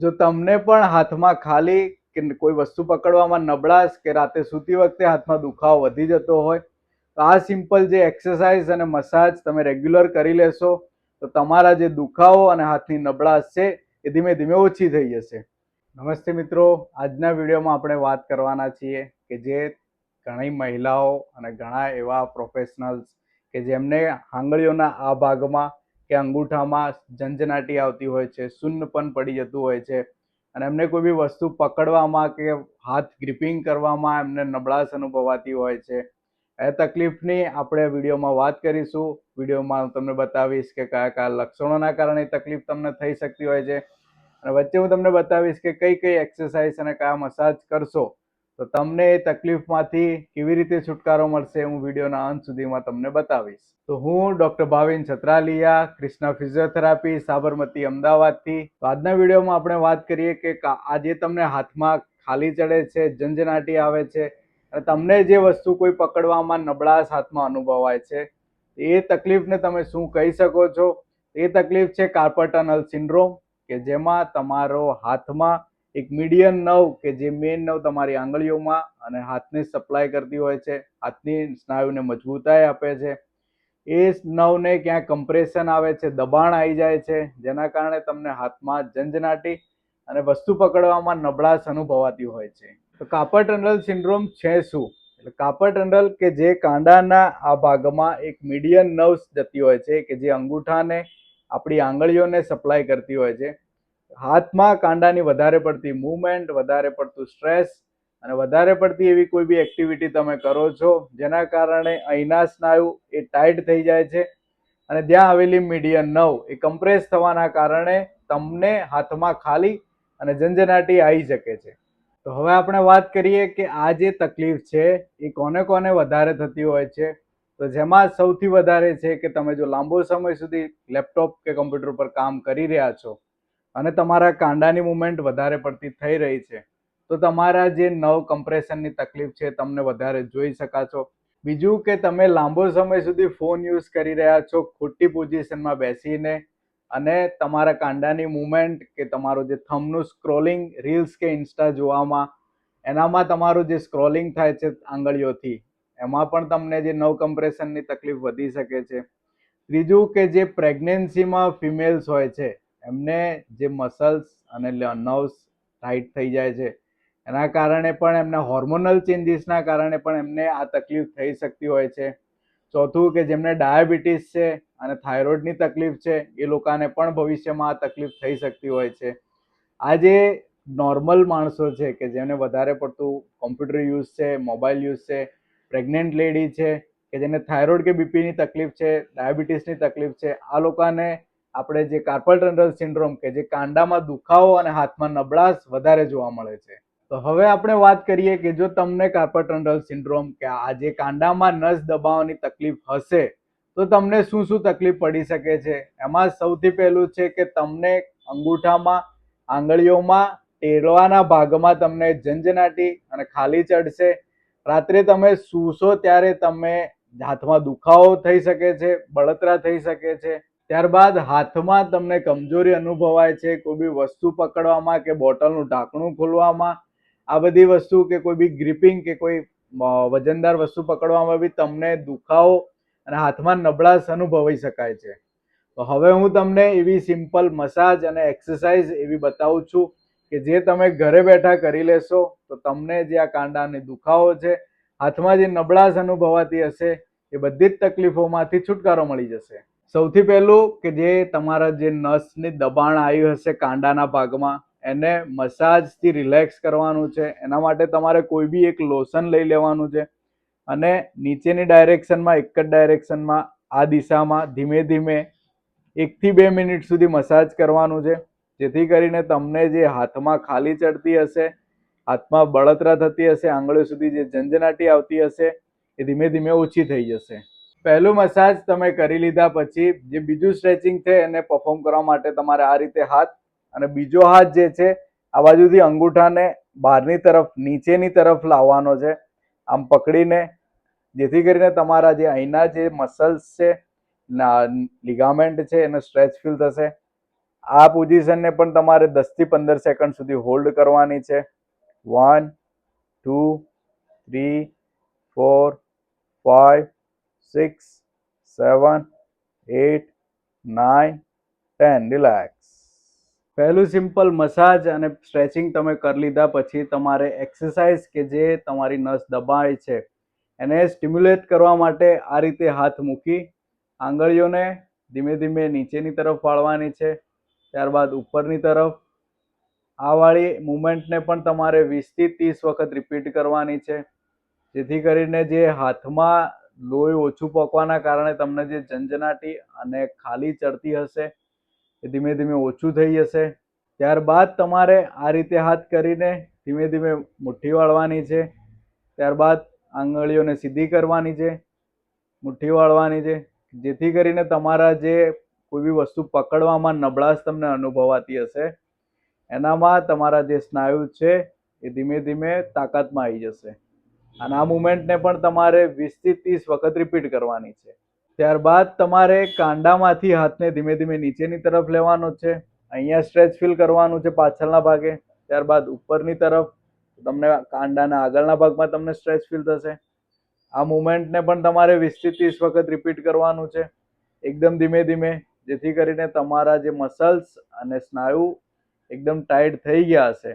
જો તમને પણ હાથમાં ખાલી કે કોઈ વસ્તુ પકડવામાં નબળાશ કે રાતે સૂતી વખતે હાથમાં દુખાવો વધી જતો હોય તો આ સિમ્પલ જે એક્સરસાઇઝ અને મસાજ તમે રેગ્યુલર કરી લેશો તો તમારા જે દુખાવો અને હાથની નબળાશ છે એ ધીમે ધીમે ઓછી થઈ જશે. નમસ્તે મિત્રો, આજના વિડીયોમાં આપણે વાત કરવાના છીએ કે જે ઘણી મહિલાઓ અને ઘણા એવા પ્રોફેશનલ્સ કે જેમને આંગળીઓના આ ભાગમાં કે અંગૂઠામાં ઝંઝનાટી આવતી હોય છે, શૂન્યપન પડી જતું હોય છે અને એમને કોઈ બી વસ્તુ પકડવામાં કે હાથ ગ્રીપિંગ કરવામાં એમને નબળાશ અનુભવાતી હોય છે. એ તકલીફની આપણે વિડીયોમાં વાત કરીશું. વિડીયોમાં હું તમને બતાવીશ કે કયા કયા લક્ષણોના કારણે તકલીફ તમને થઈ શકતી હોય છે અને વચ્ચે હું તમને બતાવીશ કે કઈ કઈ એક્સરસાઇઝ અને કયા મસાજ કરશો તો તમને એ તકલીફમાંથી કેવી રીતે છુટકારો મળશે હું વિડીયોના અંત સુધીમાં તમને બતાવીશ. તો હું ડૉક્ટર ભાવિન છત્રાલિયા, કૃષ્ણા ફિઝિયોથેરાપી, સાબરમતી, અમદાવાદથી. તો આજના વિડીયોમાં આપણે વાત કરીએ કે આજે તમને હાથમાં ખાલી ચડે છે, ઝંઝનાટી આવે છે અને તમને જે વસ્તુ કોઈ પકડવામાં નબળાશ હાથમાં અનુભવાય છે એ તકલીફને તમે શું કહી શકો છો. એ તકલીફ છે કાર્પલ ટનલ સિન્ડ્રોમ કે જેમાં તમારો હાથમાં એક મીડિયન નર્વ કે જે મેઇન નર્વ તમારી આંગળીઓમાં અને હાથને સપ્લાય કરતી હોય છે, હાથની સ્નાયુને મજબૂતાઈ આપે છે, એ નર્વને ક્યાંક કમ્પ્રેશન આવે છે, દબાણ આવી જાય છે જેના કારણે તમને હાથમાં ઝંઝનાટી અને વસ્તુ પકડવામાં નબળાશ અનુભવાતી હોય છે. તો કાર્પલ ટનલ સિન્ડ્રોમ છે શું? એટલે કાર્પલ ટનલ કે જે કાંડાના આ ભાગમાં એક મીડિયન નર્વ્સ જતી હોય છે કે જે અંગૂઠાને આપણી આંગળીઓને સપ્લાય કરતી હોય છે. હાથમાં કાંડાની વધારે પડતી મૂવમેન્ટ, વધારે પડતું સ્ટ્રેસ અને વધારે પડતી એવી કોઈ બી એક્ટિવિટી તમે કરો છો જેના કારણે અહીંના સ્નાયુ એ ટાઈટ થઈ જાય છે અને જ્યાં આવેલી મીડિયન નર્વ એ કમ્પ્રેસ થવાના કારણે તમને હાથમાં ખાલી અને ઝંઝનાટી આવી શકે છે. તો હવે આપણે વાત કરીએ કે આ જે તકલીફ છે એ કોને કોને વધારે થતી હોય છે. તો જેમાં સૌથી વધારે છે કે તમે જો લાંબો સમય સુધી લેપટોપ કે કમ્પ્યુટર પર કામ કરી રહ્યા છો અને તમારા કાંડાની મૂવમેન્ટ વધારે પડતી થઈ રહી છે તો તમારા જે નર્વ કમ્પ્રેશનની તકલીફ છે તમને વધારે જોઈ શકાશો. બીજું કે તમે લાંબો સમય સુધી ફોન યુઝ કરી રહ્યા છો ખોટી પોઝિશનમાં બેસીને અને તમારા કાંડાની મૂવમેન્ટ કે તમારું જે થંબનું સ્ક્રોલિંગ રીલ્સ કે ઇન્સ્ટા જોવામાં એનામાં તમારું જે સ્ક્રોલિંગ થાય છે આંગળીઓથી એમાં પણ તમને જે નર્વ કમ્પ્રેશનની તકલીફ વધી શકે છે. ત્રીજું કે જે પ્રેગ્નન્સીમાં ફિમેલ્સ હોય છે એમને જે મસલ્સ અને નર્વ્સ ટાઈટ થઈ જાય છે એના કારણે પણ એમને હોર્મોનલ ચેન્જીસના કારણે પણ એમને આ તકલીફ થઈ શકતી હોય છે. ચોથું કે જેમને ડાયાબિટીસ છે અને થાઇરોઇડની તકલીફ છે એ લોકોને પણ ભવિષ્યમાં આ તકલીફ થઈ શકતી હોય છે. આ જે નોર્મલ માણસો છે કે જેને વધારે પડતું કોમ્પ્યુટર યુઝ છે, મોબાઈલ યુઝ છે, પ્રેગ્નન્ટ લેડી છે કે જેને થાઇરોઇડ કે બીપીની તકલીફ છે, ડાયાબિટીસની તકલીફ છે, આ લોકોને આપણે જે કાર્પલ ટનલ સિન્ડ્રોમ કે જે કાંડામાં દુખાવો અને હાથમાં નબળાશ વધારે જોવા મળે છે. તો હવે આપણે વાત કરીએ કે જો તમને કાર્પલ ટનલ સિન્ડ્રોમ કે આ જે કાંડામાં નસ દબાવવાની તકલીફ હશે તો તમને શું શું તકલીફ પડી શકે છે. એમાં સૌથી પહેલું છે કે તમને અંગૂઠામાં, આંગળીઓમાં, ટેરવાના ભાગમાં તમને ઝંઝનાટી અને ખાલી ચડશે. રાત્રે તમે સૂશો ત્યારે તમે હાથમાં દુખાવો થઈ શકે છે, બળતરા થઈ શકે છે. ત્યારબાદ હાથમાં તમને કમજોરી અનુભવાય છે કોઈ બી વસ્તુ પકડવામાં કે બોટલનું ઢાંકણું ખોલવામાં. આ બધી વસ્તુ કે કોઈ બી ગ્રીપિંગ કે કોઈ વજનદાર વસ્તુ પકડવામાં બી તમને દુખાવો અને હાથમાં નબળાશ અનુભવી શકાય છે. તો હવે હું તમને એવી સિમ્પલ મસાજ અને એક્સરસાઇઝ એવી બતાવું છું કે જે તમે ઘરે બેઠા કરી લેશો તો તમને જે આ કાંડાની દુખાવો છે, હાથમાં જે નબળાશ અનુભવાતી હશે એ બધી જ તકલીફોમાંથી છુટકારો મળી જશે. સૌથી પહેલું કે જે તમારા જે નસની દબાણ આવ્યું હશે કાંડાના ભાગમાં એને મસાજથી રિલેક્સ કરવાનું છે. એના માટે તમારે કોઈ બી એક લોશન લઈ લેવાનું છે અને નીચેની ડાયરેક્શનમાં એક જ ડાયરેક્શનમાં આ દિશામાં ધીમે ધીમે 1 થી 2 મિનિટ સુધી મસાજ કરવાનું છે જેથી કરીને તમને જે હાથમાં ખાલી ચડતી હશે, હાથમાં બળતરા થતી હશે, આંગળીઓ સુધી જે ઝંઝનાટી આવતી હશે એ ધીમે ધીમે ઓછી થઈ જશે. પહેલું મસાજ તમે કરી લીધા પછી જે બીજું સ્ટ્રેચિંગ છે એને પરફોર્મ કરવા માટે તમારે આ રીતે હાથ અને બીજો હાથ જે છે આ બાજુથી અંગૂઠાને બહારની તરફ નીચેની તરફ લાવવાનો છે આમ પકડીને, જેથી કરીને તમારા જે અહીંના જે મસલ્સ છે, લિગામેન્ટ છે એને સ્ટ્રેચ ફીલ થશે આ પોઝિશનને પણ તમારે 10 થી 15 સેકન્ડ સુધી હોલ્ડ કરવાની છે. 1 2 3 4 5 6 7 8 9 10. રિલેક્સ. પહેલું સિમ્પલ મસાજ અને સ્ટ્રેચિંગ તમે કરી લીધા પછી તમારે એક્સરસાઇઝ કે જે તમારી નસ દબાય છે એને સ્ટિમ્યુલેટ કરવા માટે આ રીતે હાથ મૂકી આંગળીઓને ધીમે ધીમે નીચેની તરફ વાળવાની છે, ત્યારબાદ ઉપરની તરફ. આ વાળી મુવમેન્ટને પણ તમારે 20 થી 30 વખત રિપીટ કરવાની છે, જેથી કરીને જે હાથમાં લોહી ઓછું પકવાના કારણે તમને જે ઝંઝનાટી અને ખાલી ચડતી હશે એ ધીમે ધીમે ઓછું થઈ જશે. ત્યારબાદ તમારે આ રીતે હાથ કરીને ધીમે ધીમે મુઠ્ઠી વાળવાની છે, ત્યારબાદ આંગળીઓને સીધી કરવાની છે, મુઠ્ઠી વાળવાની છે, જેથી કરીને તમારા જે કોઈ બી વસ્તુ પકડવામાં નબળાશ તમને અનુભવાતી હશે એનામાં તમારા જે સ્નાયુ છે એ ધીમે ધીમે તાકાતમાં આવી જશે. અને આ મુવમેન્ટને પણ તમારે 20 થી 30 વખત રિપીટ કરવાની છે. ત્યારબાદ તમારે કાંડામાંથી હાથને ધીમે ધીમે નીચેની તરફ લેવાનો છે. અહીંયા સ્ટ્રેચ ફીલ કરવાનું છે પાછળના ભાગે, ત્યારબાદ ઉપરની તરફ તમને કાંડાના આગળના ભાગમાં તમને સ્ટ્રેચ ફીલ થશે. આ મુવમેન્ટને પણ તમારે 20 થી 30 વખત રિપીટ કરવાનું છે, એકદમ ધીમે ધીમે, જેથી કરીને તમારા જે મસલ્સ અને સ્નાયુ એકદમ ટાઈટ થઈ ગયા હશે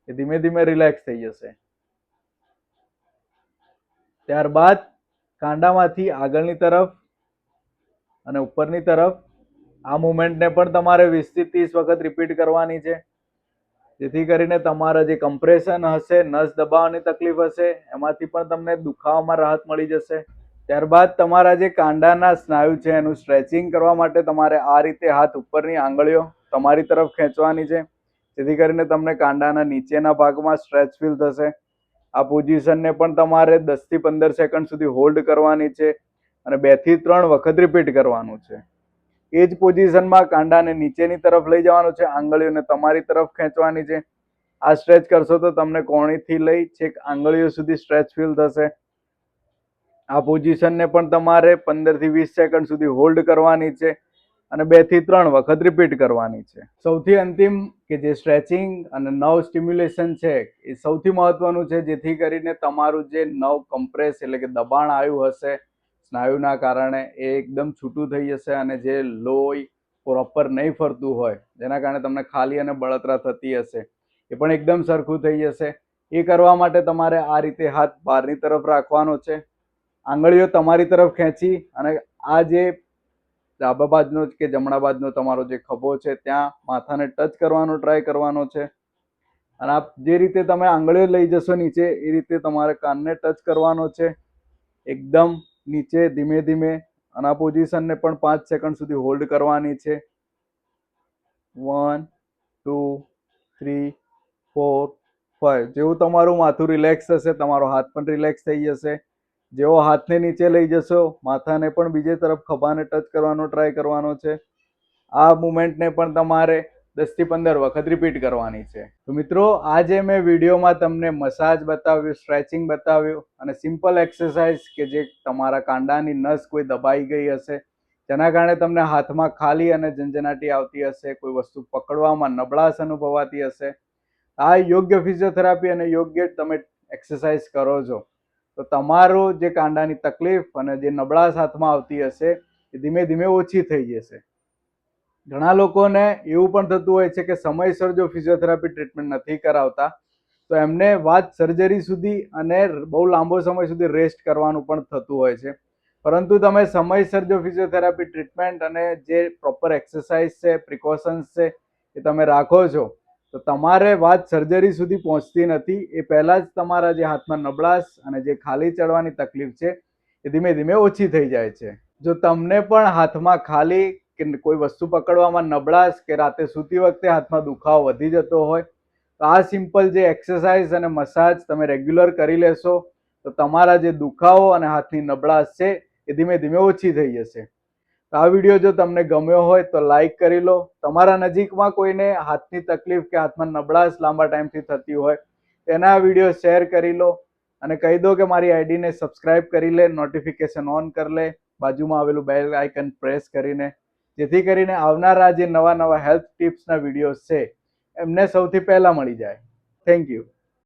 એ ધીમે ધીમે રિલેક્સ થઈ જશે. ત્યારબાદ કાંડામાંથી આગળની તરફ અને ઉપરની તરફ આ મુવમેન્ટને પણ તમારે 20 થી 30 વખત રિપીટ કરવાની છે, જેથી કરીને તમારા જે કમ્પ્રેશન હશે, નસ દબાવવાની તકલીફ હશે એમાંથી પણ તમને દુખાવામાં રાહત મળી જશે. ત્યારબાદ તમારા જે કાંડાના સ્નાયુ છે એનું સ્ટ્રેચિંગ કરવા માટે તમારે આ રીતે હાથ ઉપરની આંગળીઓ તમારી તરફ ખેંચવાની છે, જેથી કરીને તમને કાંડાના નીચેના ભાગમાં સ્ટ્રેચ ફીલ થશે. આ પોઝિશનને પણ તમારે 10 થી 15 સેકન્ડ સુધી હોલ્ડ કરવાની છે અને 2 થી 3 વખત રિપીટ કરવાનું છે. એ જ પોઝિશનમાં કાંડાને નીચેની તરફ લઈ જવાનું છે, આંગળીઓને તમારી તરફ ખેંચવાની છે. આ સ્ટ્રેચ કરશો તો તમને કોણીથી લઈ છેક આંગળીઓ સુધી સ્ટ્રેચ ફીલ થશે. આ પોઝિશનને પણ તમારે 15 થી 20 સેકન્ડ સુધી હોલ્ડ કરવાની છે અને 2 થી 3 વખત રિપીટ કરવાની છે. સૌથી અંતિમ કે જે સ્ટ્રેચિંગ અને નર્વ સ્ટિમ્યુલેશન છે એ સૌથી મહત્વનું છે, જેથી કરીને તમારું જે નર્વ કમ્પ્રેસ એટલે કે દબાણ આવ્યું હશે સ્નાયુના કારણે એ એકદમ છૂટું થઈ જશે અને જે લોહી પ્રોપર નહીં ફરતું હોય જેના કારણે તમને ખાલી અને બળતરા થતી હશે એ પણ એકદમ સરખું થઈ જશે. એ કરવા માટે તમારે આ રીતે હાથ બહારની તરફ રાખવાનો છે, આંગળીઓ તમારી તરફ ખેંચી અને આ જે ડાબા બાજુનો કે જમણા બાજુનો તમારો જે ખભો છે ત્યાં માથાને ટચ કરવાનો ટ્રાય કરવાનો છે. અને આ જે રીતે તમે આંગળીઓ લઈ જશો નીચે એ રીતે તમારે કાનને ટચ કરવાનો છે, એકદમ નીચે ધીમે ધીમે. અને આ પોઝિશનને પણ 5 સેકન્ડ સુધી હોલ્ડ કરવાની છે. 1 2 3 4 5. જેવું તમારું માથું રિલેક્સ થશે તમારો હાથ પણ રિલેક્સ થઈ જશે. જેવો હાથને નીચે લઈ જશો માથાને પણ બીજે તરફ ખભાને ટચ કરવાનો ટ્રાય કરવાનો છે. આ મુવમેન્ટને પણ તમારે 10 થી 15 વખત રિપીટ કરવાની છે. તો મિત્રો આજે મેં વિડીયોમાં તમને મસાજ બતાવ્યું, સ્ટ્રેચિંગ બતાવ્યું અને સિમ્પલ એક્સરસાઇઝ કે જે તમારા કાંડાની નસ કોઈ દબાઈ ગઈ હશે જેના કારણે તમને હાથમાં ખાલી અને ઝંઝનાટી આવતી હશે, કોઈ વસ્તુ પકડવામાં નબળાશ અનુભવાતી હશે. આ યોગ્ય ફિઝિયોથેરાપી અને યોગ્ય તમે એક્સરસાઇઝ કરો છો તો તમારું જે કાંડાની તકલીફ અને જે નબળાશ હાથમાં આવતી હશે એ ધીમે ધીમે ઓછી થઈ જશે. ઘણા લોકોને એવું પણ થતું હોય છે કે સમયસર જો ફિઝિયોથેરાપી ટ્રીટમેન્ટ નથી કરાવતા તો એમને વાત સર્જરી સુધી અને બહુ લાંબો સમય સુધી રેસ્ટ કરવાનું પણ થતું હોય છે. પરંતુ તમે સમયસર જો ફિઝિયોથેરાપી ટ્રીટમેન્ટ અને જે પ્રોપર એક્સરસાઇઝ છે, પ્રિકોશન્સ છે એ તમે રાખો છો તો તમારે વાત સર્જરી સુધી પહોંચતી નથી. એ પહેલા જ તમારા જે હાથમાં નબળાશ અને જે ખાલી ચડવાની તકલીફ છે એ ધીમે ધીમે ઓછી થઈ જાય છે. જો તમને પણ હાથમાં ખાલી કે કોઈ વસ્તુ પકડવામાં નબળાશ કે રાતે સૂતી વખતે હાથમાં દુખાવો વધી જતો હોય તો આ સિમ્પલ જે એક્સરસાઇઝ અને મસાજ તમે રેગ્યુલર કરી લેશો તો તમારા જે દુખાવો અને હાથની નબળાશ છે એ ધીમે ધીમે ઓછી થઈ જશે. તો આ વિડીયો જો તમને ગમ્યો હોય તો લાઈક કરી લો. તમારા નજીકમાં કોઈને હાથની તકલીફ કે હાથમાં નબળાશ લાંબા ટાઈમથી થતી હોય તેના વિડીયો શેર કરી લો અને કહી દો કે મારી આઈડીને સબસ્ક્રાઇબ કરી લે, નોટિફિકેશન ઓન કરી લે, બાજુમાં આવેલું બેલ આઇકન પ્રેસ કરીને, જેથી કરીને આવનારા જે નવા નવા હેલ્થ ટિપ્સના વિડીયોઝ છે એમને સૌથી પહેલા મળી જાય. Thank you.